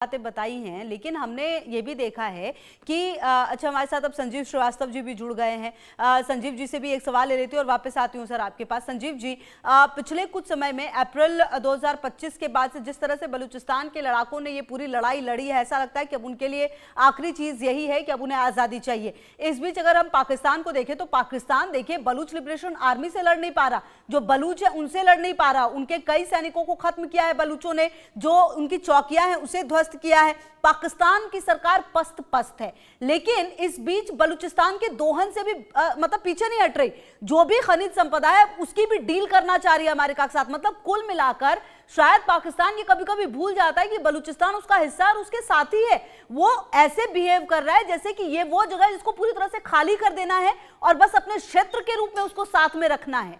बातें बताई हैं, लेकिन हमने ये भी देखा है कि अच्छा, हमारे साथ अब संजीव श्रीवास्तव जी भी जुड़ गए हैं। संजीव जी से भी एक सवाल ले लेती हूँ और वापस आती हूँ सर आपके पास। संजीव जी, पिछले कुछ समय में अप्रैल 2025 के बाद से जिस तरह से बलूचिस्तान के लड़ाकों ने ये पूरी लड़ाई लड़ी है, ऐसा लगता है कि अब उनके लिए आखिरी चीज यही है कि अब उन्हें आजादी चाहिए। इस बीच अगर हम पाकिस्तान को देखें तो पाकिस्तान देखिए बलूच लिबरेशन आर्मी से लड़ नहीं पा रहा, जो बलूच है उनसे लड़ नहीं पा रहा, उनके कई सैनिकों को खत्म किया है बलूचों ने, जो उनकी चौकियां हैं उसे ध्वस्त किया है। पाकिस्तान की सरकार पस्त है, लेकिन इस बीच बलूचिस्तान के दोहन से भी मतलब पीछे नहीं हट रही। जो भी खनिज संपदा है उसकी भी डील करना चाह रही है अमेरिका के साथ। मतलब कुल मिलाकर शायद पाकिस्तान ये कभी कभी भूल जाता है कि बलूचिस्तान उसका हिस्सा और उसके साथी है। वो ऐसे बिहेव कर रहा है जैसे कि ये वो जगह है जिसको पूरी तरह से खाली कर देना है और बस अपने क्षेत्र के रूप में उसको साथ में रखना है।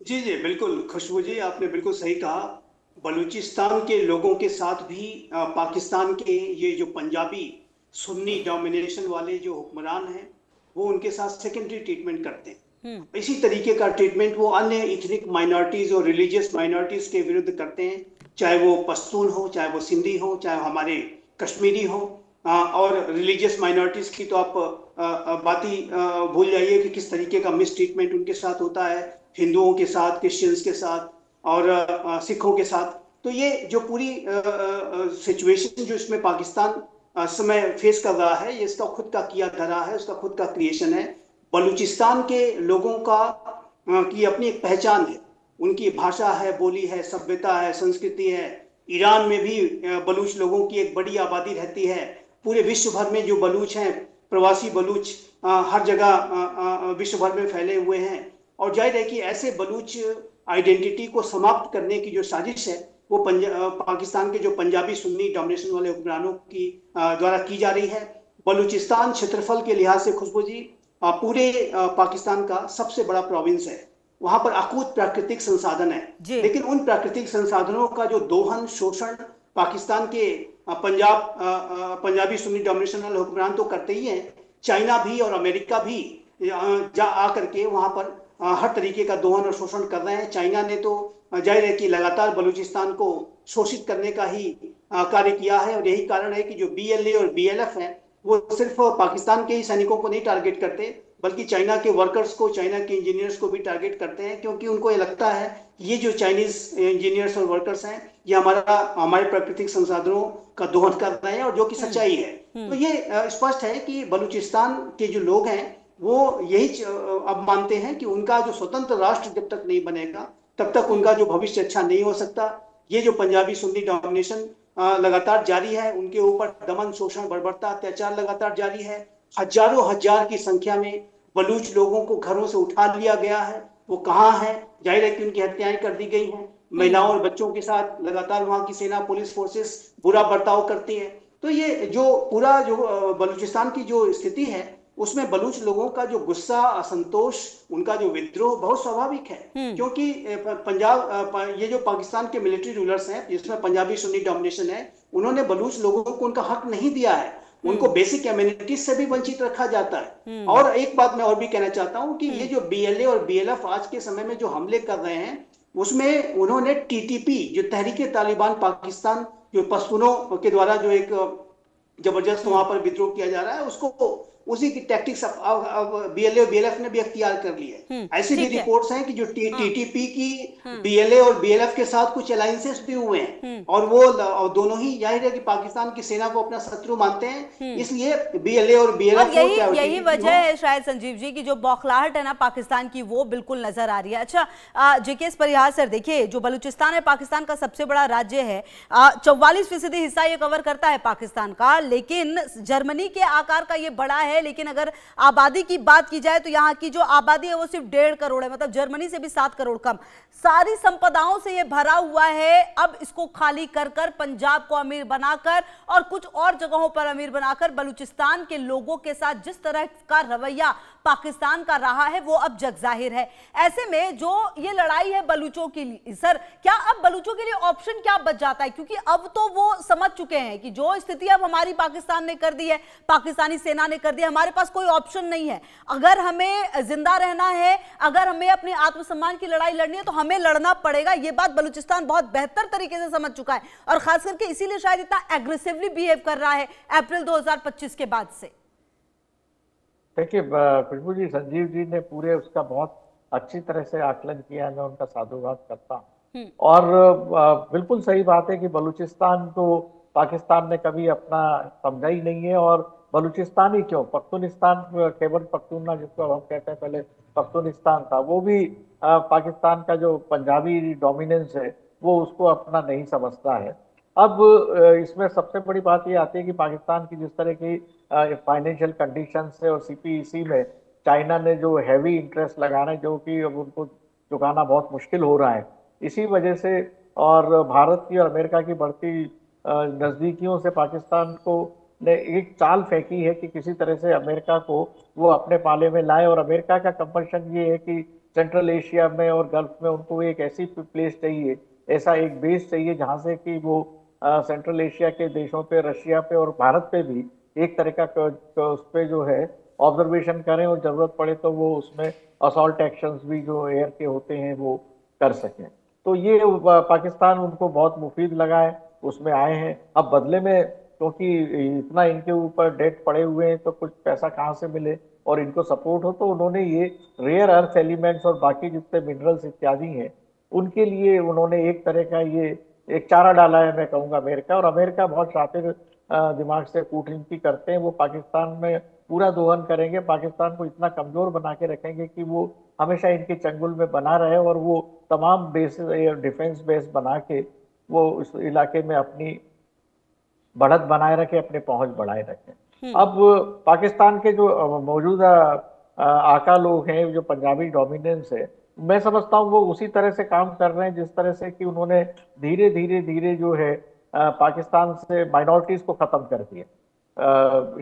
जी जी बिल्कुल खुशबू जी, आपने बिल्कुल सही कहा। बलूचिस्तान के लोगों के साथ भी पाकिस्तान के ये जो पंजाबी सुन्नी डोमिनेशन वाले जो हुक्मरान हैं वो उनके साथ सेकेंडरी ट्रीटमेंट करते हैं। इसी तरीके का ट्रीटमेंट वो अन्य इथनिक माइनॉरिटीज और रिलीजियस माइनॉरिटीज के विरुद्ध करते हैं, चाहे वो पश्तून हो, चाहे वो सिंधी हो, चाहे हमारे कश्मीरी हो। और रिलीजियस माइनॉरिटीज की तो आप बात ही भूल जाइए कि किस तरीके का मिस ट्रीटमेंट उनके साथ होता है, हिंदुओं के साथ, क्रिश्चियंस के साथ और सिखों के साथ। तो ये जो पूरी सिचुएशन जो इसमें पाकिस्तान समय फेस कर रहा है, ये इसका खुद का किया धरा है, उसका खुद का क्रिएशन है। बलूचिस्तान के लोगों का की अपनी एक पहचान है, उनकी भाषा है, बोली है, सभ्यता है, संस्कृति है। ईरान में भी बलूच लोगों की एक बड़ी आबादी रहती है। पूरे विश्व भर में जो बलूच हैं, प्रवासी बलूच हर जगह विश्व भर में फैले हुए हैं। और जाहिर है कि ऐसे बलूच आइडेंटिटी को समाप्त करने की जो साजिश है वो पाकिस्तान के जो पंजाबी सुन्नी डोमिनेशन वाले हुक्मरानों की द्वारा की जा रही है। बलूचिस्तान क्षेत्रफल के लिहाज से खुशबू जी पूरे पाकिस्तान का सबसे बड़ा प्रोविंस है। वहां पर अकूत प्राकृतिक संसाधन है, लेकिन उन प्राकृतिक संसाधनों का जो दोहन शोषण पाकिस्तान के पंजाबी सुन्नी डोमिनेशन वाले हुक्मरान तो करते ही हैं। चाइना भी और अमेरिका भी जा आकर के वहां पर हर तरीके का दोहन और शोषण कर रहे हैं। चाइना ने तो जाहिर है कि लगातार बलूचिस्तान को शोषित करने का ही कार्य किया है, और यही कारण है कि जो BLA और BLF हैं वो सिर्फ पाकिस्तान के ही सैनिकों को नहीं टारगेट करते, बल्कि चाइना के वर्कर्स को, चाइना के इंजीनियर्स को भी टारगेट करते हैं, क्योंकि उनको ये लगता है कि ये जो चाइनीज इंजीनियर्स और वर्कर्स हैं ये हमारे प्राकृतिक संसाधनों का दोहन कर रहे हैं, और जो कि सच्चाई है। तो ये स्पष्ट है कि बलूचिस्तान के जो लोग हैं वो यही अब मानते हैं कि उनका जो स्वतंत्र राष्ट्र जब तक नहीं बनेगा तब तक उनका जो भविष्य अच्छा नहीं हो सकता। ये जो पंजाबी सुन्नी डोमिनेशन लगातार जारी है, उनके ऊपर दमन, शोषण, बर्बरता, अत्याचार लगातार जारी है। हजारों हजार की संख्या में बलूच लोगों को घरों से उठा लिया गया है। वो कहाँ है? जाहिर है कि उनकी हत्याएं कर दी गई हैं। महिलाओं और बच्चों के साथ लगातार वहां की सेना, पुलिस फोर्सेस बुरा बर्ताव करती है। तो ये जो पूरा जो बलूचिस्तान की जो स्थिति है उसमें बलूच लोगों का जो गुस्सा, असंतोष, उनका जो विद्रोह बहुत स्वाभाविक है, क्योंकि ये जो पाकिस्तान के मिलिट्री रूलर्स हैं जिसमें पंजाबी सुन्नी डोमिनेशन है, उन्होंने बलूच लोगों को उनका हक नहीं दिया है। उनको बेसिक एमिनिटीज से भी वंचित रखा जाता है। और एक बात मैं और भी कहना चाहता हूं कि ये जो BLA और BLF आज के समय में जो हमले कर रहे हैं उसमें उन्होंने TTP जो तहरीके तालिबान पाकिस्तान, जो पश्तूनों के द्वारा जो एक जबरदस्त वहां पर विद्रोह किया जा रहा है, उसको उसी की टैक्टिक्स अब BLA और BLF ने भी अख्तियार कर ली है। ऐसी भी रिपोर्ट्स हैं कि जो TTP की BLA और BLF के साथ कुछ अलायंसेस भी हुए हैं, और वो दोनों ही जाहिर है कि पाकिस्तान की सेना को अपना शत्रु मानते हैं। इसलिए BLA और BLF यही वजह है शायद संजीव जी की जो बौखलाहट है ना पाकिस्तान की, वो बिल्कुल नजर आ रही है। अच्छा, JK परिहार सर, देखिए जो बलूचिस्तान है पाकिस्तान का सबसे बड़ा राज्य है, 44% हिस्सा ये कवर करता है पाकिस्तान का, लेकिन जर्मनी के आकार का ये बड़ा है। लेकिन अगर आबादी की बात की जाए तो यहाँ की जो आबादी है वो सिर्फ 1.5 करोड़ है, मतलब जर्मनी से भी 7 करोड़ कम। सारी संपदाओं से ये भरा हुआ है। अब इसको खाली कर कर पंजाब को अमीर बनाकर और कुछ और जगहों पर अमीर बनाकर बलूचिस्तान के लोगों के साथ जिस तरह का रवैया पाकिस्तान का रहा है वो अब जग जाहिर है। ऐसे में जो ये लड़ाई है बलूचों के लिए, सर क्या अब बलूचों के लिए ऑप्शन क्या बच जाता है? क्योंकि अब तो वो समझ चुके हैं कि जो स्थिति अब हमारी पाकिस्तान ने कर दी है, पाकिस्तानी सेना ने कर दी है, हमारे पास कोई ऑप्शन नहीं है। अगर हमें जिंदा रहना है, अगर हमें अपने आत्मसम्मान की लड़ाई लड़नी है तो हमें लड़ना पड़ेगा। ये बात बलूचिस्तान बहुत बेहतर तरीके से समझ चुका है और खास करके इसीलिए शायद इतना एग्रेसिवली बिहेव कर रहा है अप्रैल 2025 के बाद से। देखिए खुशबू जी, संजीव जी ने पूरे उसका बहुत अच्छी तरह से आकलन किया है, मैं उनका साधुवाद करता हूँ। और बिल्कुल सही बात है कि बलूचिस्तान को पाकिस्तान ने कभी अपना समझा ही नहीं है। और बलूचिस्तान ही क्यों, पख्तूनिस्तान, खैबर पख्तूनख्वा जिसको हम कहते हैं, पहले पख्तूनिस्तान था, वो भी पाकिस्तान का जो पंजाबी डोमिनेंस है वो उसको अपना नहीं समझता है। अब इसमें सबसे बड़ी बात ये आती है कि पाकिस्तान की जिस तरह की फाइनेंशियल कंडीशन है और सीपीईसी में चाइना ने जो हैवी इंटरेस्ट लगाना है, जो कि अब उनको चुकाना बहुत मुश्किल हो रहा है, इसी वजह से और भारत की और अमेरिका की बढ़ती नज़दीकियों से पाकिस्तान को ने एक चाल फेंकी है कि किसी तरह से अमेरिका को वो अपने पाले में लाए। और अमेरिका का कंपल्शन ये है कि सेंट्रल एशिया में और गल्फ में उनको एक ऐसी प्लेस चाहिए, ऐसा एक बेस चाहिए जहाँ से कि वो सेंट्रल एशिया के देशों पे, रशिया पे और भारत पे भी एक तरह का उस पर जो है ऑब्जर्वेशन करें और जरूरत पड़े तो वो उसमें असॉल्ट एक्शंस भी जो एयर के होते हैं वो कर सकें। तो ये पाकिस्तान उनको बहुत मुफीद लगा है, उसमें आए हैं। अब बदले में क्योंकि इतना इनके ऊपर डेट पड़े हुए हैं तो कुछ पैसा कहाँ से मिले और इनको सपोर्ट हो, तो उन्होंने ये रेयर अर्थ एलिमेंट्स और बाकी जितने मिनरल्स इत्यादि हैं उनके लिए उन्होंने एक तरह का ये एक चारा डाला है, मैं कहूँगा अमेरिका। और अमेरिका बहुत शातिर दिमाग से कूटनीति करते हैं, वो पाकिस्तान में पूरा दोहन करेंगे, पाकिस्तान को इतना कमजोर बना के रखेंगे कि वो हमेशा इनके चंगुल में बना रहे और वो तमाम बेस डिफेंस बेस बना के वो उस इलाके में अपनी बढ़त बनाए रखे, अपने पहुंच बढ़ाए रखें। अब पाकिस्तान के जो मौजूदा आका लोग हैं, जो पंजाबी डोमिनेंस है, मैं समझता हूँ वो उसी तरह से काम कर रहे हैं जिस तरह से कि उन्होंने धीरे धीरे जो है पाकिस्तान से माइनॉरिटीज को खत्म कर दिया।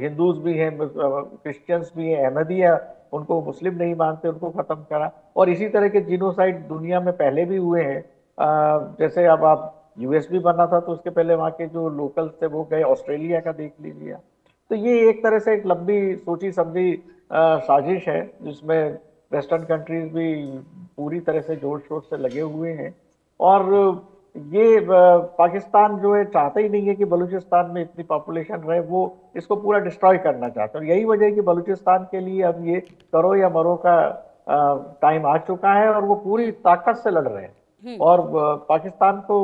हिंदूज भी हैं, क्रिश्चियंस भी हैं, अहमदिया उनको मुस्लिम नहीं मानते, उनको खत्म करा। और इसी तरह के जीनोसाइड दुनिया में पहले भी हुए हैं। जैसे अब आप यूएस भी बना था तो उसके पहले वहाँ के जो लोकल्स थे वो गए, ऑस्ट्रेलिया का देख लीजिए। तो ये एक तरह से एक लंबी सोची समझी साजिश है जिसमें वेस्टर्न कंट्रीज भी पूरी तरह से जोर शोर से लगे हुए हैं। और ये पाकिस्तान जो है चाहता ही नहीं है कि बलूचिस्तान में इतनी पॉपुलेशन रहे, वो इसको पूरा डिस्ट्रॉय करना चाहता है। और यही वजह है कि बलूचिस्तान के लिए अब ये करो या मरो का टाइम आ चुका है और वो पूरी ताकत से लड़ रहे हैं और पाकिस्तान को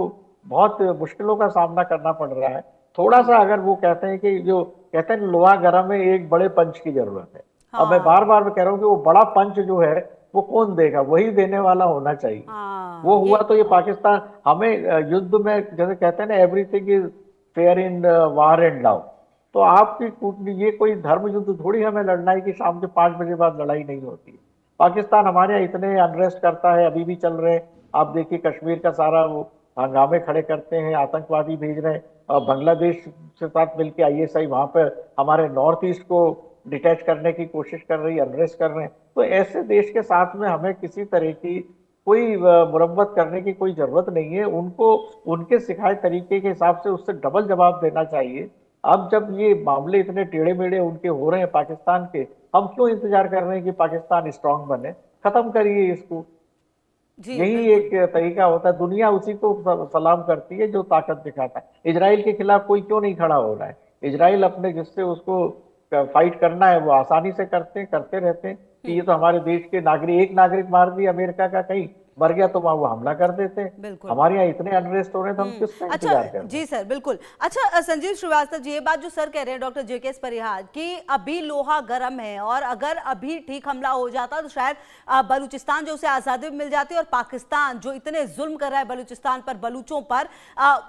बहुत मुश्किलों का सामना करना पड़ रहा है। थोड़ा सा अगर वो कहते हैं कि जो कहते हैं लोहा गर्म है, एक बड़े पंच की जरूरत है। हाँ। अब मैं बार बार कह रहा हूँ कि वो बड़ा पंच जो है वो कौन देगा, वही देने वाला होना चाहिए। हाँ, वो हुआ तो ये पाकिस्तान हमें युद्ध में जैसे कहते हैं ना, everything is fair in war and love. तो आपकी ये कोई धर्म युद्ध थोड़ी हमें लड़ना है कि शाम के 5 बजे बाद लड़ाई नहीं होती। पाकिस्तान हमारे यहाँ इतने अनरेस्ट करता है, अभी भी चल रहे हैं। आप देखिए कश्मीर का सारा वो हंगामे खड़े करते हैं, आतंकवादी भेज रहे हैं, और बांग्लादेश के साथ मिलकर ISI वहां पर हमारे नॉर्थ ईस्ट को डिटैच करने की कोशिश कर रही है, अनरेस्ट कर रहे हैं। तो ऐसे देश के साथ में हमें किसी तरह की कोई मुरम्मत करने की कोई जरूरत नहीं है। उनको उनके सिखाए तरीके के हिसाब से उससे डबल जवाब देना चाहिए। अब जब ये मामले इतने टेढ़े मेढ़े उनके हो रहे हैं पाकिस्तान के, हम क्यों इंतजार कर रहे हैं कि पाकिस्तान स्ट्रांग बने? खत्म करिए इसको। यही एक तरीका होता है। दुनिया उसी को सलाम करती है जो ताकत दिखाता है। इजराइल के खिलाफ कोई क्यों नहीं खड़ा हो रहा है? इजराइल अपने जिससे उसको फाइट करना है वो आसानी से करते रहते हैं कि ये तो हमारे देश के नागरिक, एक नागरिक मार दिया अमेरिका का, कहीं मर गया तो वहां वो हमला कर देते हैं। हमारे यहाँ इतने अनरेस्ट हो रहे हैं तो हम किसका इंतजार कर रहे हैं? जी सर, बिल्कुल। अच्छा संजीव श्रीवास्तव जी, ये बात जो सर कह रहे हैं, डॉक्टर JKS परिहार, कि अभी लोहा गर्म है और अगर अभी ठीक हमला हो जाता तो शायद बलूचिस्तान जो उसे आज़ादी मिल जाती और पाकिस्तान जो इतने जुल्म कर रहा है बलूचिस्तान पर, बलूचों पर,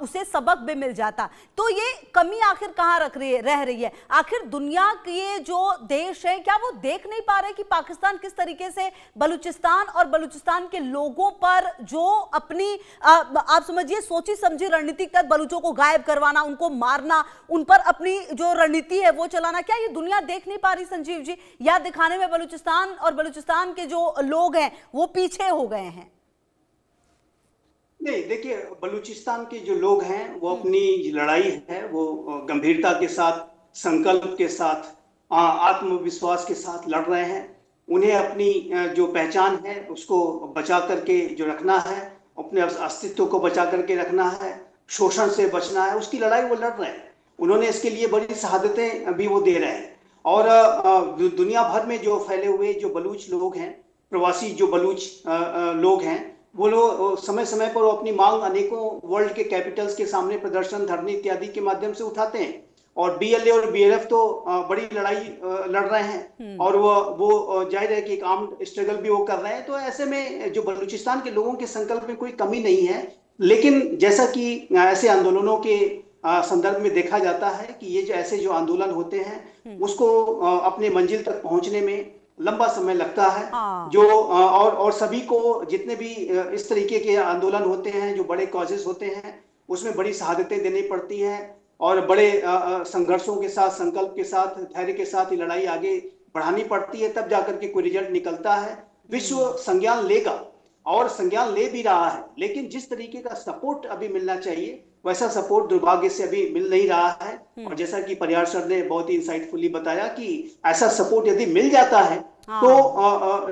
उसे सबक भी मिल जाता। तो ये कमी आखिर कहाँ रह रही है? आखिर दुनिया के जो देश है क्या वो देख नहीं पा रहे कि पाकिस्तान किस तरीके से बलूचिस्तान और बलूचिस्तान के लोग लोगों पर जो अपनी आप समझिए सोची समझी रणनीति के तहत बलूचों को गायब करवाना, उनको मारना, उन पर अपनी जो रणनीति है वो चलाना, क्या ये दुनिया देख नहीं पा रही संजीव जी? या दिखाने में बलूचिस्तान और बलूचिस्तान के जो लोग हैं वो पीछे हो गए हैं? नहीं, देखिए, बलूचिस्तान के जो लोग हैं वो अपनी लड़ाई है वो गंभीरता के साथ, संकल्प के साथ, आत्मविश्वास के साथ लड़ रहे हैं। उन्हें अपनी जो पहचान है उसको बचा करके जो रखना है, अपने अस्तित्व को बचा करके रखना है, शोषण से बचना है, उसकी लड़ाई वो लड़ रहे हैं। उन्होंने इसके लिए बड़ी शहादतें भी वो दे रहे हैं। और दुनिया भर में जो फैले हुए जो बलूच लोग हैं, प्रवासी जो बलूच लोग हैं, वो लोग समय समय पर वो अपनी मांग अनेकों वर्ल्ड के कैपिटल्स के सामने प्रदर्शन, धरने इत्यादि के माध्यम से उठाते हैं। और बीएलए और बीएलएफ तो बड़ी लड़ाई लड़ रहे हैं, और वो जाहिर है कि एक आर्म स्ट्रगल भी वो कर रहे हैं। तो ऐसे में जो बलूचिस्तान के लोगों के संकल्प में कोई कमी नहीं है। लेकिन जैसा कि ऐसे आंदोलनों के संदर्भ में देखा जाता है कि ये जो ऐसे जो आंदोलन होते हैं उसको अपने मंजिल तक पहुंचने में लंबा समय लगता है। जो और सभी को जितने भी इस तरीके के आंदोलन होते हैं, जो बड़े कॉजेस होते हैं, उसमें बड़ी शहादतें देनी पड़ती हैं और बड़े संघर्षों के साथ, संकल्प के साथ, धैर्य के साथ ये लड़ाई आगे बढ़ानी पड़ती है, तब जाकर के कोई रिजल्ट निकलता है। विश्व संज्ञान लेगा और संज्ञान ले भी रहा है, लेकिन जिस तरीके का सपोर्ट अभी मिलना चाहिए वैसा सपोर्ट दुर्भाग्य से अभी मिल नहीं रहा है। और जैसा कि परिहार सर ने बहुत ही इंसाइटफुली बताया कि ऐसा सपोर्ट यदि मिल जाता है तो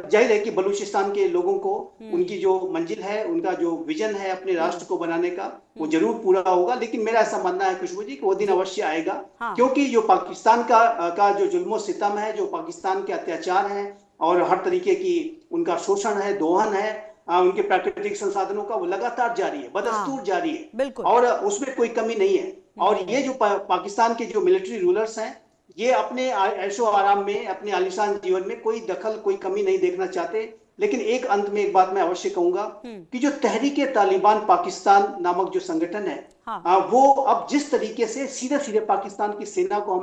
जाहिर है कि बलूचिस्तान के लोगों को उनकी जो मंजिल है, उनका जो विजन है अपने राष्ट्र को बनाने का, वो जरूर पूरा होगा। लेकिन मेरा ऐसा मानना है खुशबू जी कि वो दिन अवश्य आएगा। क्योंकि जो पाकिस्तान का जो जुल्मो सितम है, जो पाकिस्तान के अत्याचार है और हर तरीके की उनका शोषण है, दोहन है, उनके प्राकृतिक संसाधनों का, वो लगातार जारी है, बदस्तूर जारी है, और उसमें कोई कमी नहीं है। और ये जो पाकिस्तान के जो मिलिट्री रूलर्स हैं, ये अपने ऐशो आराम में, अपने आलीशान जीवन में कोई दखल, कोई कमी नहीं देखना चाहते। लेकिन एक अंत में एक बात मैं अवश्य कहूंगा कि जो तहरीके तालिबान पाकिस्तान नामक जो संगठन है, वो अब जिस तरीके से सीधे सीधे पाकिस्तान की सेना को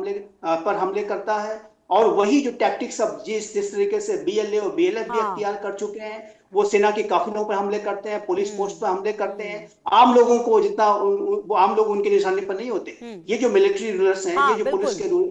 हमले करता है, और वही जो टैक्टिक्स अब जिस तरीके से बीएलए और बीएलएफ भी अख्तियार कर चुके हैं, वो सेना के काफिलों पर हमले करते हैं, पुलिस पोस्ट पर हमले करते हैं, आम लोगों को जितना आम लोग उनके निशाने पर नहीं होते। ये जो मिलिट्री रूलर्स हैं, ये जो पुलिस के रूल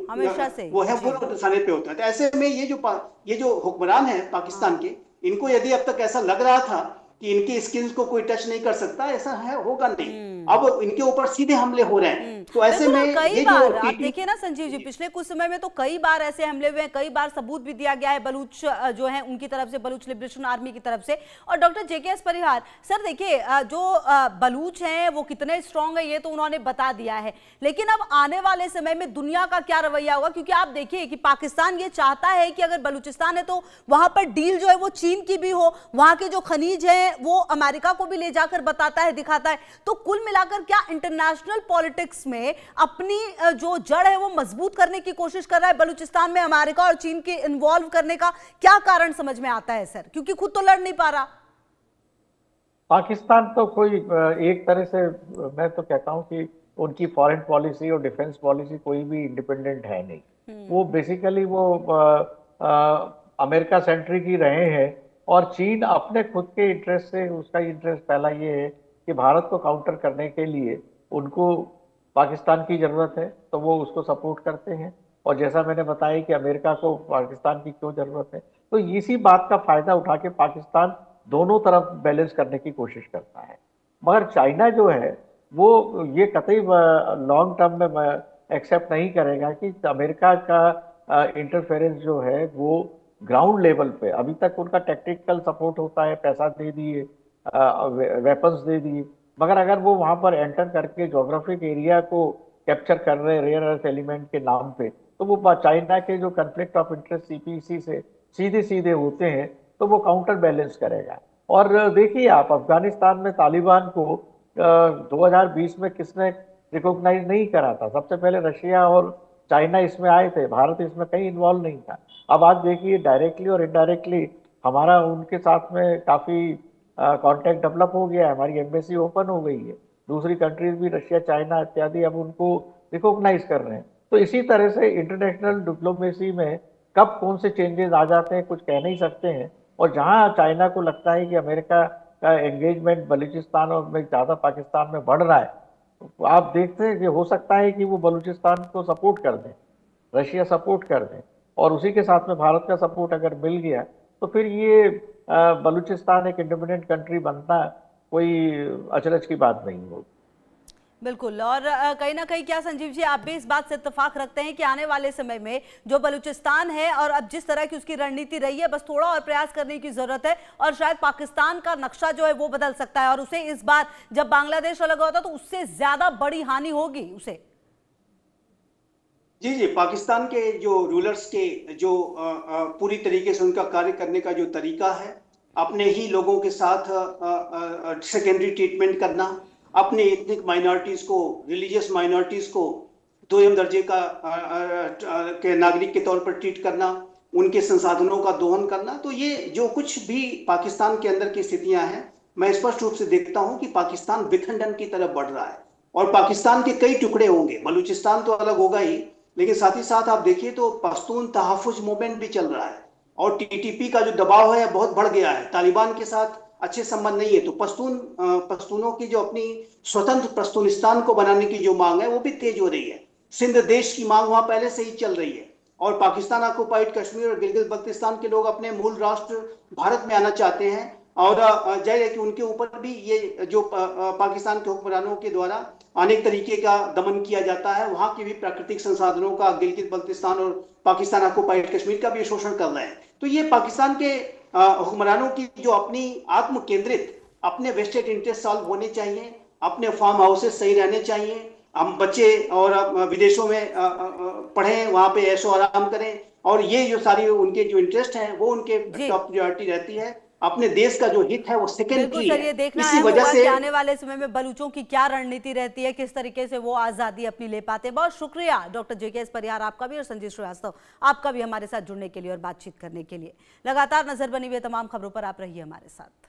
वो है, वो निशाने पे होते हैं। तो ऐसे में ये जो हुक्मरान है पाकिस्तान के, इनको यदि अब तक ऐसा लग रहा था कि इनकी स्किल्स को कोई टच नहीं कर सकता, ऐसा है होगा नहीं। अब इनके ऊपर सीधे हमले हो रहे हैं। तो ऐसे में कई बार आप देखिए ना संजीव जी, पिछले कुछ समय में तो कई बार ऐसे हमले हुए हैं, कई बार सबूत भी दिया गया है बलूच जो है उनकी तरफ से, बलूच लिबरेशन आर्मी की तरफ से। और डॉक्टर जेकेएस परिहार सर, देखिए जो बलूच हैं वो कितने स्ट्रांग है ये तो उन्होंने बता दिया है, लेकिन अब आने वाले समय में दुनिया का क्या रवैया होगा? क्योंकि आप देखिए कि पाकिस्तान ये चाहता है कि अगर बलूचिस्तान है तो वहां पर डील जो है वो चीन की भी हो, वहां के जो खनिज है वो अमेरिका को भी ले जाकर बताता है, दिखाता है। तो कुल मिलाकर क्या इंटरनेशनल पॉलिटिक्स में अपनी जो जड़ है वो मजबूत करने की कोशिश कर रहा है बलूचिस्तान में अमेरिका और चीन के इन्वॉल्व करने का? क्या कारण समझ में आता है सर, क्योंकि खुद तो लड़ नहीं पा रहा? पाकिस्तान तो कोई एक तरह से, मैं तो कहता हूं कि उनकी फॉरेन पॉलिसी और डिफेंस पॉलिसी कोई भी इंडिपेंडेंट है नहीं। वो बेसिकली वो अमेरिका सेंट्रिक ही रहे हैं, और चीन अपने खुद के इंटरेस्ट से, उसका इंटरेस्ट पहला ये है कि भारत को काउंटर करने के लिए उनको पाकिस्तान की ज़रूरत है, तो वो उसको सपोर्ट करते हैं। और जैसा मैंने बताया कि अमेरिका को पाकिस्तान की क्यों ज़रूरत है, तो इसी बात का फ़ायदा उठा के पाकिस्तान दोनों तरफ बैलेंस करने की कोशिश करता है। मगर चाइना जो है वो ये कतई लॉन्ग टर्म में एक्सेप्ट नहीं करेगा कि अमेरिका का इंटरफेरेंस जो है वो ग्राउंड लेवल पे, अभी तक उनका टेक्निकल सपोर्ट होता है, पैसा दे दिए, वेपन्स दे दिए, मगर अगर वो वहाँ पर एंटर करके जोग्राफिक एरिया को कैप्चर कर रहे रेयर अर्थ एलिमेंट के नाम पे, तो वो चाइना के जो कन्फ्लिक्ट ऑफ इंटरेस्ट सीपीसी से सीधे सीधे होते हैं, तो वो काउंटर बैलेंस करेगा। और देखिए आप, अफगानिस्तान में तालिबान को 2020 में किसने रिकॉग्नाइज नहीं करा था? सबसे पहले रशिया और चाइना इसमें आए थे, भारत इसमें कहीं इन्वॉल्व नहीं था। अब आज देखिए डायरेक्टली और इनडायरेक्टली हमारा उनके साथ में काफ़ी कांटेक्ट डेवलप हो गया है, हमारी एम्बेसी ओपन हो गई है, दूसरी कंट्रीज भी रशिया, चाइना इत्यादि अब उनको रिकॉग्नाइज कर रहे हैं। तो इसी तरह से इंटरनेशनल डिप्लोमेसी में कब कौन से चेंजेस आ जाते हैं कुछ कह नहीं सकते हैं। और जहां चाइना को लगता है कि अमेरिका का एंगेजमेंट बलूचिस्तान और में ज़्यादा पाकिस्तान में बढ़ रहा है, तो आप देखते हैं कि हो सकता है कि वो बलूचिस्तान को सपोर्ट कर दें, रशिया सपोर्ट कर दें, और उसी के साथ में भारत का सपोर्ट अगर मिल गया तो फिर ये बलूचिस्तान एक इंडिपेंडेंट कंट्री बनना कोई अचरज की बात नहीं होगी। बिल्कुल। और कहीं ना कहीं क्या संजीव जी आप भी इस बात से इत्तेफाक रखते हैं कि आने वाले समय में जो बलूचिस्तान है और अब जिस तरह की उसकी रणनीति रही है, बस थोड़ा और प्रयास करने की जरूरत है और शायद पाकिस्तान का नक्शा जो है वो बदल सकता है और उसे इस बार जब बांग्लादेश अलग होता तो उससे ज्यादा बड़ी हानि होगी उसे। जी जी, पाकिस्तान के जो रूलर्स के जो पूरी तरीके से उनका कार्य करने का जो तरीका है, अपने ही लोगों के साथ सेकेंडरी ट्रीटमेंट करना, अपने एथनिक माइनॉरिटीज को, रिलीजियस माइनॉरिटीज को दोयम दर्जे का के नागरिक के तौर पर ट्रीट करना, उनके संसाधनों का दोहन करना, तो ये जो कुछ भी पाकिस्तान के अंदर की स्थितियां हैं, मैं स्पष्ट रूप से देखता हूं कि पाकिस्तान विखंडन की तरफ बढ़ रहा है और पाकिस्तान के कई टुकड़े होंगे। बलूचिस्तान तो अलग होगा ही, लेकिन साथ ही साथ आप देखिए तो पश्तून तहफ़्फ़ुज़ मूवमेंट भी चल रहा है और टीटीपी का जो दबाव है बहुत बढ़ गया है। तालिबान के साथ अच्छे संबंध नहीं है, तो पश्तूनों की जो अपनी स्वतंत्र पश्तूनिस्तान को बनाने की जो मांग है वो भी तेज हो रही है। सिंध देश की मांग वहां पहले से ही चल रही है और पाकिस्तान ऑक्युपाइड कश्मीर और गिलगित बल्तिस्तान के लोग अपने मूल राष्ट्र भारत में आना चाहते हैं और जाहिर है कि उनके ऊपर भी ये जो पाकिस्तान के हुक्मरानों के द्वारा अनेक तरीके का दमन किया जाता है, वहां के भी प्राकृतिक संसाधनों का गिलगित बल्तिस्तान और पाकिस्तान ऑक्युपाइड कश्मीर का भी शोषण कर रहे हैं। तो ये पाकिस्तान के हुक्मरानों की जो अपनी आत्म केंद्रित अपने वेस्टेड इंटरेस्ट सॉल्व होने चाहिए, अपने फार्म हाउसेस सही रहने चाहिए, हम बच्चे और विदेशों में पढ़ें, वहां पे ऐशो आराम करें और ये जो सारी उनके जो इंटरेस्ट हैं वो उनके टॉप प्रायोरिटी रहती है। अपने देश का जो हित है वो सेकेंडरी है। ये देखना इसी है वजह से आने वाले समय में बलूचों की क्या रणनीति रहती है, किस तरीके से वो आजादी अपनी ले पाते हैं। बहुत शुक्रिया डॉक्टर जेकेएस परिहार आपका भी और संजीव श्रीवास्तव आपका भी हमारे साथ जुड़ने के लिए और बातचीत करने के लिए। लगातार नजर बनी हुई तमाम खबरों पर आप रहिए हमारे साथ।